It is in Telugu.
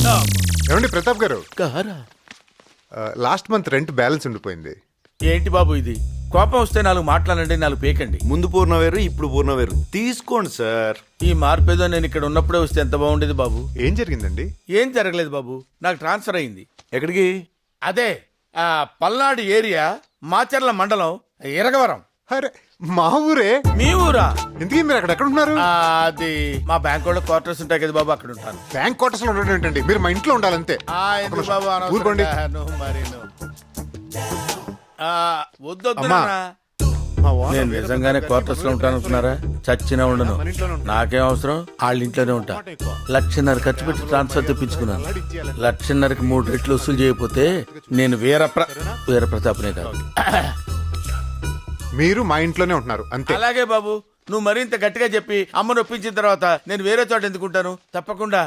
ఏమండి ప్రతాప్ గారు, కారా లాస్ట్ మంత్ రెంట్ బ్యాలెన్స్ ఉండిపోయింది. ఏంటి బాబు ఇది? కోపం వస్తే నాలుగు మాట్లాడండి, నాలుగు పేకండి. ముందు పూర్ణ వేరు, ఇప్పుడు పూర్ణ వేరు. తీసుకోండి సార్. ఈ మార్పేదో నేను ఇక్కడ ఉన్నప్పుడే వస్తే ఎంత బాగుండేది బాబు. ఏం జరిగిందండి? ఏం జరగలేదు బాబు, నాకు ట్రాన్స్ఫర్ అయింది. ఎక్కడికి? అదే పల్నాడు ఏరియా, మాచర్ల మండలం, ఇరగవరం. అరే మా ఊరే. మీ ఊరా? ఎందుకే మీరు అక్కడ ఎక్కడ ఉన్నారు? అది మా బ్యాంక్ వాళ్ళ క్వార్టర్స్ ఉంటాయి కదా బాబు, అక్కడ ఉంటాను. బ్యాంక్ క్వార్టర్స్ లో ఉండడం ఏంటండి? మీరు మా ఇంట్లో ఉండాలంతే. ఎందుకు బాబు ఊరుకోండి. వద్దొద్దు అమ్మా. నాన్న. మా ఓనర్ నేను నిజంగానే క్వార్టర్స్ లో ఉంటాను అనుకున్నారా? చచ్చినా ఉండను. నాకేం అవసరం, వాళ్ళ ఇంట్లోనే ఉంటా. 1,50,000 ఖర్చు పెట్టి ట్రాన్స్ఫర్ తెప్పించుకున్నాను. 1,50,000కి 3 రెట్లు వసూలు చేయకపోతే నేను వీర ప్రతాప్నే కాదు. మీరు మా ఇంట్లోనే ఉంటున్నారు అంతే. అలాగే బాబు, నువ్వు మరింత గట్టిగా చెప్పి అమ్మను ఒప్పించిన తర్వాత నేను వేరే చోట ఎందుకుంటాను. తప్పకుండా